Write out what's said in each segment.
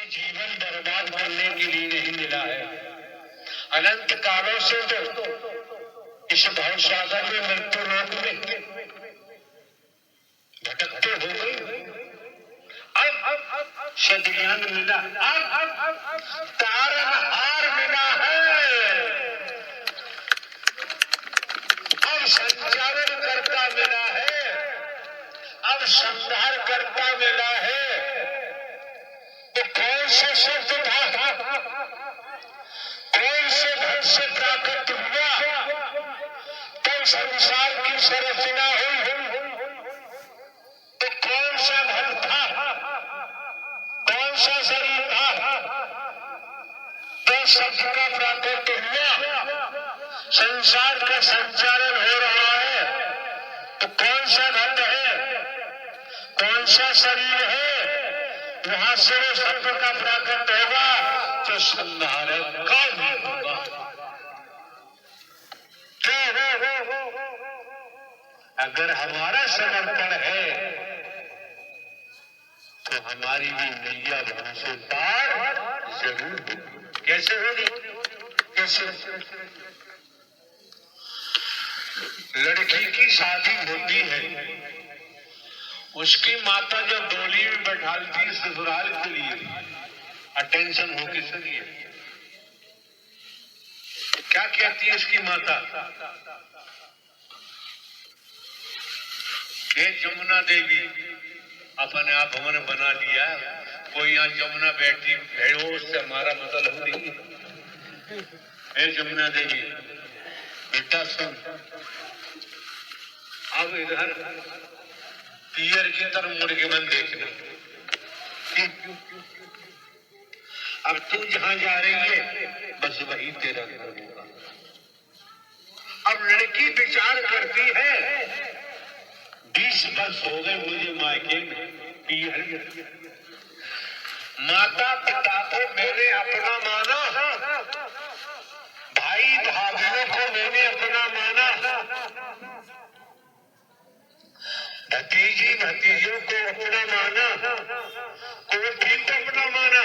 जीवन बर्बाद करने के लिए नहीं मिला है। अनंत कालों से तो इस भव सागर में मृत्यु लोक में भटकते हो गए। अब सद्ज्ञान मिला, अब तारनहार मिला है, अब संचालन करता मिला है, अब संहार करता मिला है। तो कौन से शब्द था, कौन से धन से प्राप्त हुआ, तब संसार की संरचना हुई। तो कौन सा धन था, कौन सा शरीर था, तो शब्द का प्राप्त हुआ, संसार का संचालन हो रहा है। तो कौन सा धन है, कौन सा शरीर है, वहां से वो शब्द का प्राकट होगा तो संहार का भी होगा। अगर हमारा समर्पण है तो हमारी भी नैया वहां से पार जरूर होगी। कैसे होगी, कैसे? लड़की की शादी होती है, उसकी माता जब डोली में बैठाती है ससुराल के लिए, अटेंशन हो किस लिए, क्या कहती है उसकी माता? ये जमुना देवी अपने आप हमने बना लिया, कोई यहाँ जमुना बैठी भेड़ो उससे हमारा मतलब नहीं। हे जमुना देवी बेटा सुन, अब इधर पियर की तरफ मुड़ के मन देखना, अब तू जहां जा रही है बस वही तेरा घर होगा। अब लड़की विचार करती है 20 वर्ष हो गए मुझे मायके में, पियर माता पिता को मैंने अपना माना, भाई भाभीओं को मैंने अपना माना, भतीजी भतीजों को अपना माना, कोठी को अपना माना,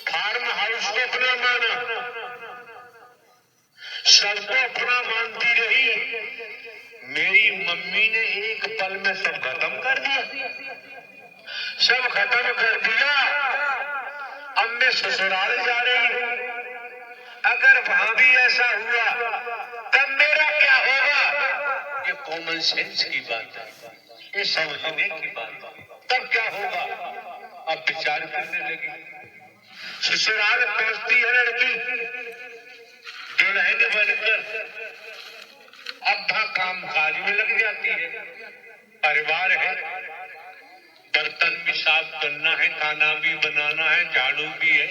फार्म हाउस को अपना माना, सबको अपना मानती रही। मेरी मम्मी ने एक पल में सब खत्म कर दिया, सब खत्म कर दिया। अब मैं ससुराल जा रही हूँ, अगर वहां भी ऐसा हुआ तब मेरा क्या होगा? ये कॉमन सेंस की बात है, ये समझने की बात है। तब क्या होगा? अब विचार करने लगी। ससुराल पहुंचती है लड़की दुल्हन बनकर, अब वहां काम काज में लग जाती है, परिवार है, बर्तन भी साफ करना है, खाना भी बनाना है, झाड़ू भी है,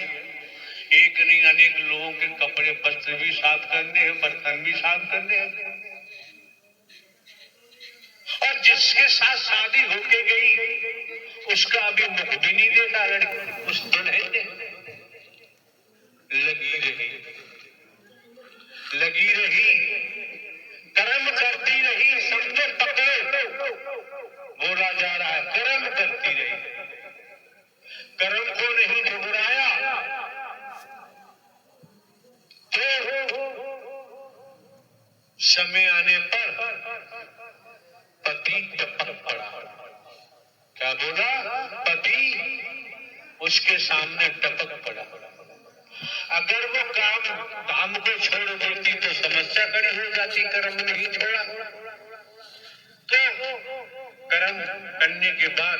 एक नहीं अनेक लोगों के कपड़े वस्त्र भी साफ करने हैं, बर्तन भी साफ करने हैं। और जिसके साथ शादी होके गई उसका अभी मुख भी नहीं देखा लड़की, उस दुल्हन ने लगी रही, कर्म करती रही, समझो पकड़े, बोला जा रहा है कर्म करती रही, कर्म को नहीं ठुकराया। तो समय आने पर पति टपक पड़ा। क्या बोला? पति उसके सामने टपक पड़ा। अगर वो काम को छोड़ देती तो समस्या खड़ी हो जाती, कर्म नहीं छोड़ा। तो कर्म करने के बाद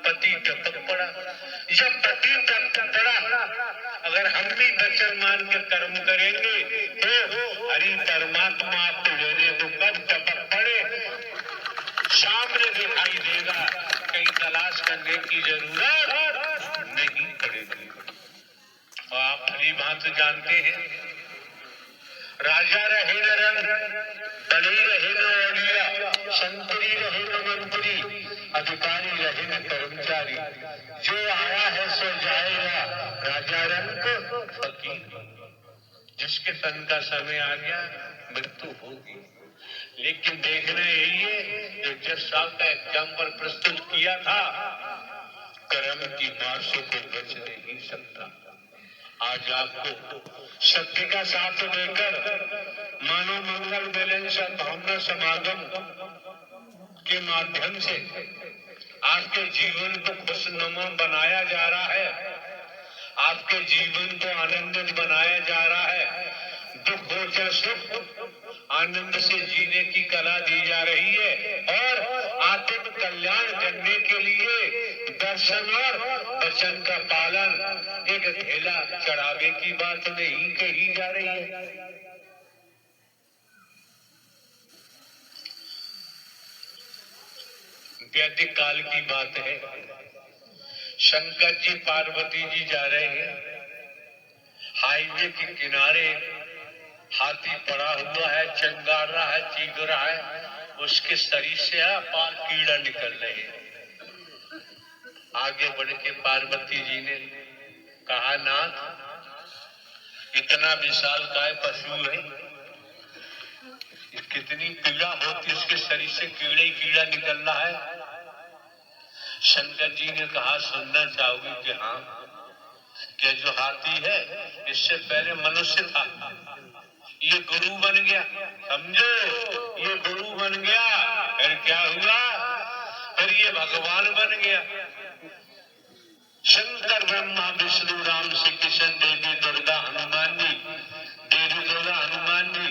पति टपक पड़ा। जब पति टपक पड़ा, अगर हम भी वचन मान के कर्म करेंगे तो हरि परमात्मा आपको लेने को कब टपक पड़े सामने दिखाई देगा, कहीं तलाश करने की जरूरत नहीं पड़ेगी। आप भली भांति जानते हैं, राजा रहे न रंग, बली रहे न औलिया, संतरी रहे न मंत्री, अधिकारी रहे न कर्मचारी, जो आया है सो जाएगा, राजा रंग फकीर। जिसके तन का समय आ गया मृत्यु होगी। लेकिन देखना यही है जो जज साहब का एग्जाम्पल प्रस्तुत किया था, कर्म की बारिशों को बच नहीं सकता। आज आपको सत्य का साथ देकर मानव मंगल बैलेंस भावना समागम के माध्यम से आपके जीवन को खुशनुमा बनाया जा रहा है, आपके जीवन को आनंदित बनाया जा रहा है। दुख हो चाहे सुख, आनंद से जीने की कला दी जा रही है और आत्म कल्याण करने के लिए दर्शन और वचन का पालन एक ढेला चढ़ावे की बात नहीं कही जा रही है। वैदिक काल की बात है। शंकर जी पार्वती जी जा रहे हैं, हाईवे के किनारे हाथी पड़ा हुआ है, चिंगार रहा है, चीख रहा है, उसके शरीर से अपार कीड़ा निकल रहे हैं। आगे बढ़ के पार्वती जी ने कहा, नाथ, इतना विशाल काय पशु है, कितनी पीड़ा होती, उसके शरीर से कीड़ा ही कीड़ा निकल रहा है। शंकर जी ने कहा, सुनना चाहोगी कि हाँ, कि जो हाथी है इससे पहले मनुष्य था, ये गुरु बन गया, समझो, ये गुरु बन गया, फिर क्या हुआ, फिर ये भगवान बन गया। शंकर ब्रह्मा विष्णु राम श्री कृष्ण देवी दुर्गा हनुमान जी, देवी दुर्गा हनुमान जी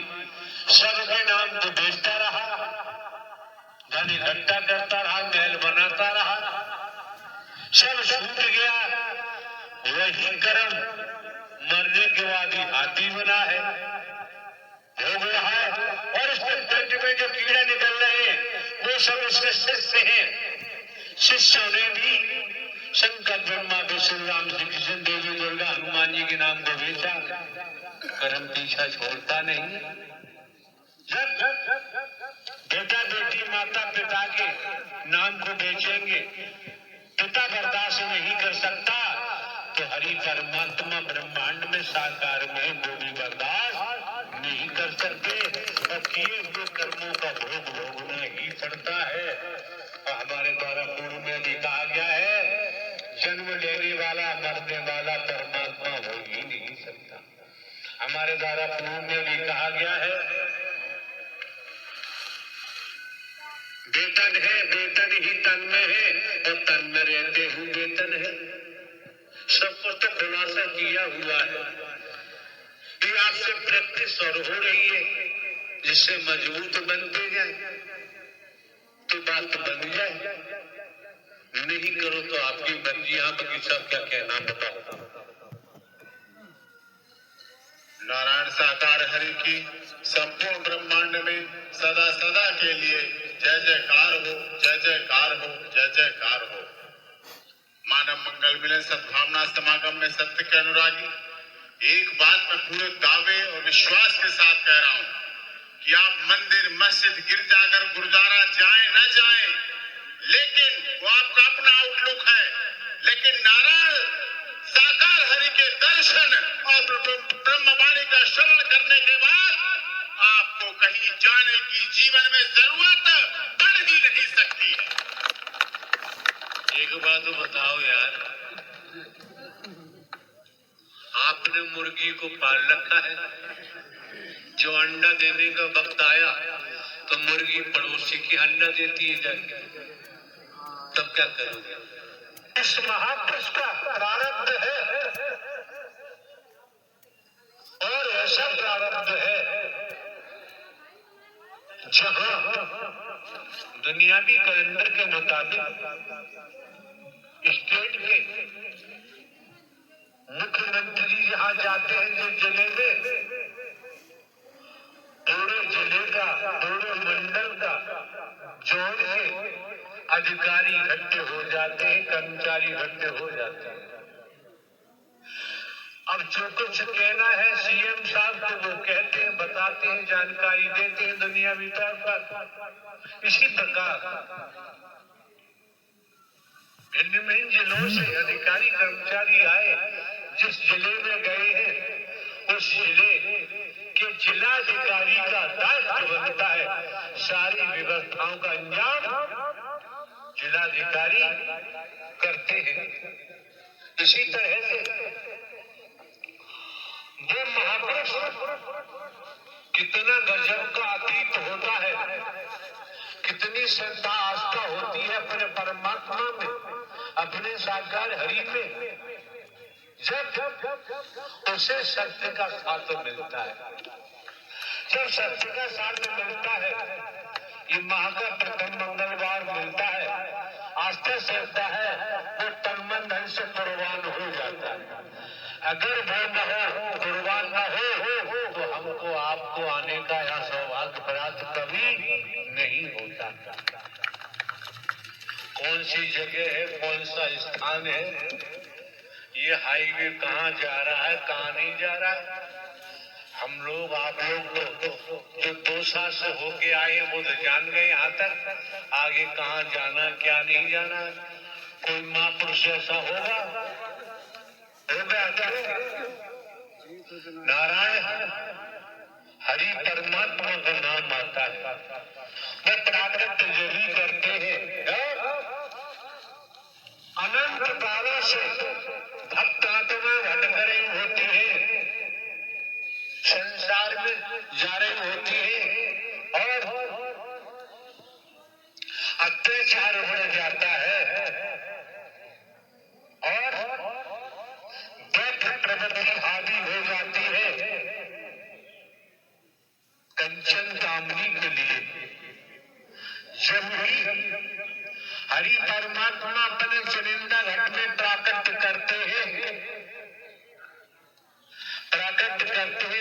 सबके नाम को बेचता रहा, धन इकट्ठा करता रहा, महल बनाता रहा, सब छूट गया। वही कर्म मरने के बाद ही हाथी बना है, भोग रहा है, और उसके पेट में जो कीड़ा निकल रहे हैं वो सब उसके शिष्य हैं। शिष्यों ने भी शंकर ब्रह्मा विष्णु राम श्री कृष्ण देवी दुर्गा हनुमान जी के नाम को बेचा। कर्म पीछा छोड़ता नहीं। जब बेटा बेटी माता पिता के नाम को बेचेंगे, पिता बर्दाश्त नहीं कर सकता, तो हरि परमात्मा ब्रह्मांड में साकार में वो भी बर्दाश्त नहीं कर सकते, और किए हुए कर्मों का भोग भोगना ही पड़ता है। और हमारे द्वारा पूर्व में भी कहा गया है, जन्म लेने वाला मरने वाला परमात्मा हो ही नहीं सकता। हमारे द्वारा पूर्व में भी कहा गया है, वेतन है, वेतन ही तन में है, और तन में रहते हुए वेतन है। सब कुछ तो खुलासा किया हुआ है। ये आपसे प्रैक्टिस और हो रही है, जिससे मजबूत बनते जाए तो बात बन जाए। नहीं करो तो आपकी मर्जी। आप की सब क्या कहना बताओ। नारायण साकार हरि की संपूर्ण ब्रह्मांड में सदा सदा के लिए जय जयकार हो, जय जयकार हो, जय जयकार हो। मानव मंगल मिलन सद्भावना समागम में सत्य के अनुरागी, एक बात मैं पूरे दावे और विश्वास के साथ कह रहा हूं कि आप मंदिर, मस्जिद, गिरजाघर, गुरुद्वारा जाएं न जाएं, लेकिन वो आपका अपना आउटलुक है, लेकिन नारायण साकार हरि के दर्शन और ब्रह्मवाणी का श्रवण करने के बाद आपको कहीं जाने की जीवन में जरूरत पड़ ही नहीं सकती है। एक बात तो बताओ यार, आपने मुर्गी को पाल रखा है, जो अंडा देने का वक्त आया तो मुर्गी पड़ोसी की अंडा देती है जाके, तब क्या करोगे? इस महापुरुष का प्रारब्ध है, और ऐसा प्रारब्ध है जहां दुनियावी कैलेंडर के मुताबिक स्टेट के मुख्यमंत्री जहां जाते हैं, जो जिले में पूरे जिले का, पूरे मंडल का जोड़ के अधिकारी इकट्ठे हो जाते हैं, कर्मचारी इकट्ठे हो जाते हैं। अब जो कुछ कहना है सीएम साहब को वो कहते हैं, बताते हैं, जानकारी देते हैं दुनियावी तौर पर। इसी प्रकार भिन्न भिन्न जिलों से अधिकारी कर्मचारी आए, जिस जिले में गए हैं उस जिले के जिलाधिकारी का दायित्व बनता है सारी व्यवस्थाओं का अंजाम जिलाधिकारी करते हैं। इसी तरह से वो महापुरुष कितना गजब का अतीत होता है, कितनी श्रद्धा आस्था होती है अपने परमात्मा में, अपने साकार हरि में, जब उसे सत्य का साथ मिलता है। जब सत्य का साथ मिलता है, ये माह का प्रथम मंगलवार मिलता है, आस्था श्रद्धा है, वो तन मन धन से कुर्बान हो जाता है। अगर वो न हो, कुर्बान न हो, तो हमको आपको आने का यह सौभाग्य प्राप्त कभी नहीं होता। कौन सी जगह है, कौन सा स्थान है, ये हाईवे कहाँ जा रहा है, कहाँ नहीं जा रहा है, हम लोग आप लोग तो जो 2 साल से होके आए वो तो जान गए। यहाँ तक आगे कहाँ जाना, क्या नहीं जाना, कोई महापुरुष ऐसा होगा? नारायण हरि परमात्मा का नाम आता है, वो प्राकट जो भी करते हैं, अनंत कालों से भक्त आत्मा भटक रही होती है, संसार में जा रही होती है और अत्याचार बढ़ जाता है और प्रवृत्ति हावी हो जाती है कंचन कामनी के लिए। जब भी हरि परमात्मा अपने चुनिंदा घट में प्राकट करते हैं,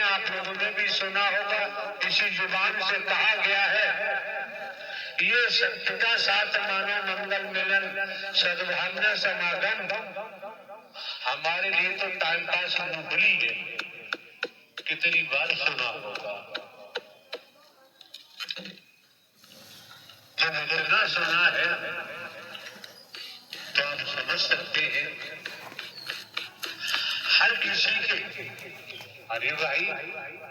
आप लोगों ने भी सुना होगा, इसी जुबान से कहा गया है, ये सत्य का साथ मानो मंगल मिलन सद्भावना समागम। हमारे लिए तो टाइम पास मुगली है, कितनी बार सुना होगा। जब इतना सुना है तो आप समझ सकते हैं हर किसी के, अरे भाई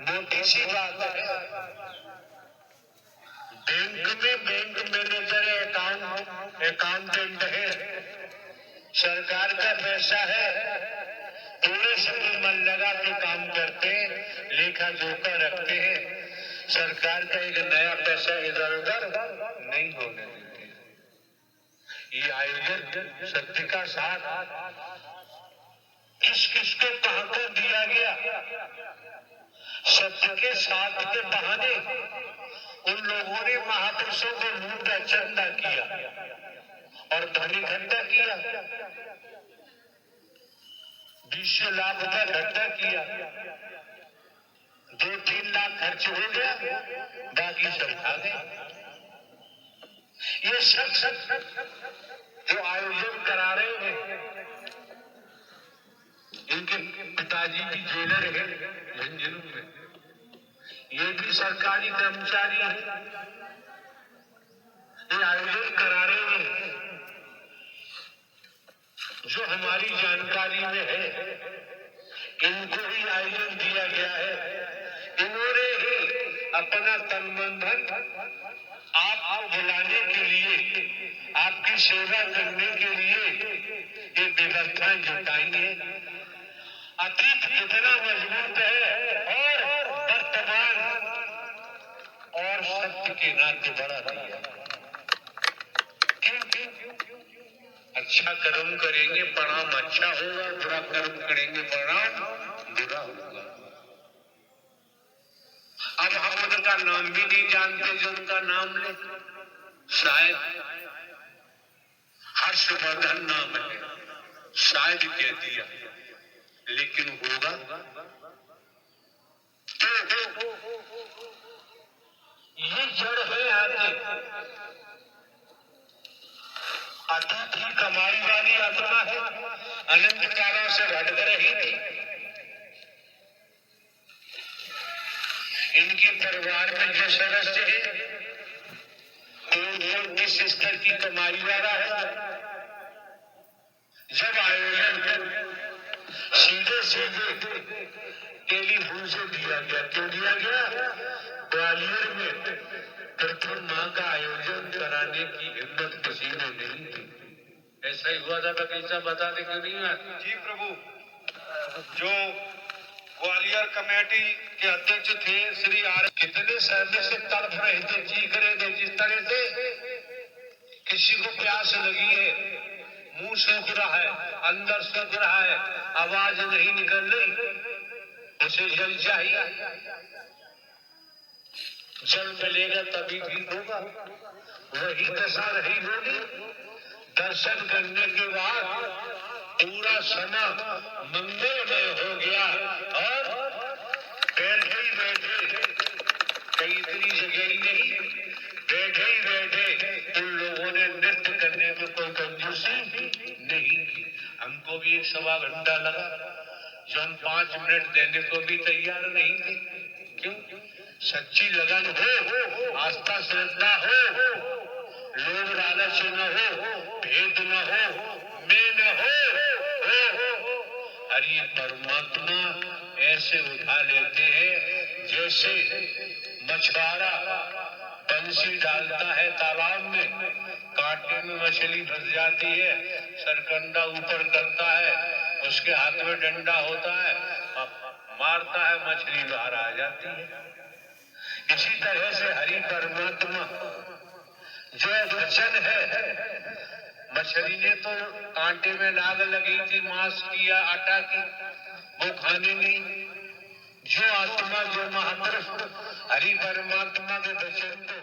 मोटी सी बात है, बैंक मैनेजर अकाउंटेंट है, सरकार का पैसा है, पूरे समय मन लगा के काम करते हैं, लेखा जोखा रखते हैं, सरकार का एक नया पैसा इधर उधर नहीं होने देते। ये आयोजन सत्य का साथ किस किस को कहां कर दिया गया, सत्य के साथ के बहाने उन लोगों ने महापुरुषों को लूटा चंदा किया और धन इकट्ठा किया, 20 लाख रुपया इकट्ठा किया, 2-3 लाख खर्च हो गया, बाकी सब खा गए। ये सब जो आयोजन करा रहे हैं, इनके पिताजी भी जेलर है झंझनू में, ये भी सरकारी कर्मचारी है, ये आयोजन करा रहे हैं। जो हमारी जानकारी में है, इनको ही आयोजन दिया गया है, इन्होंने ही अपना तन मन धन आपको बुलाने के लिए, आपकी सेवा करने के लिए ये व्यवस्थाएं जुटाई है। अतीत कितना मजबूत है और वर्तमान और सत्य के नाते बड़ा दिया। अच्छा कर्म करेंगे परिणाम अच्छा होगा, बुरा कर्म करेंगे परिणाम बुरा होगा। अब हम उनका नाम भी नहीं जानते, जो उनका नाम ले, शायद हर्षवर्धन नाम है, शायद कह दिया, लेकिन होगा तो ये जड़ है आगे, अतीत की कमाई वाली आत्मा है, अनंत कालों से भटक रही थी। इनके परिवार में जो सदस्य है, कौन किस स्तर की कमाई वाला है, जब आयोजन सीधे सीधे टेलीफोन से दिया गया, क्यों दिया गया? ग्वालियर में प्रथम माह का आयोजन कराने की हिम्मत किसी ने नहीं की। ऐसा ही हुआ था, बगीचा बता दे क्यों नहीं आया? जी प्रभु, जो ग्वालियर कमेटी के अध्यक्ष थे श्री आर, कितने समय से तड़प रहे थे, चीख रहे थे, जिस तरह से किसी को प्यास लगी है, मुंह सूख रहा है, अंदर सूख रहा है, आवाज नहीं निकल रही, उसे जल चाहिए, जल मिलेगा तभी ठीक होगा। वही दशा रही होगी। दर्शन करने के बाद पूरा समय मंगलमय हो गया और बैठे ही बैठे, कई इतनी जगह ही नहीं, बैठे ही बैठे उन लोगों ने नृत्य करने में कोई कंजूसी नहीं की। हमको भी 1 घंटा लगा, जो हम 5 मिनट देने को भी तैयार नहीं थे। क्यों? सच्ची लगन हो, आस्था श्रद्धा हो, लोभ लालच न हो, भेद न हो, मैं न हो। हरि परमात्मा ऐसे उठा लेते हैं जैसे मछुआरा बंसी डालता है तालाब में, कांटे में मछली फंस जाती है, सरकंडा ऊपर करता है, उसके हाथ में डंडा होता है, मारता है, मछली बाहर आ जाती है। इसी तरह से हरि परमात्मा जो वचन है, मछली ने तो कांटे में लाग लगी थी, मांस की या आटा की, वो खाने नहीं। जो आत्मा, जो महापुरुष हरि परमात्मा के वचन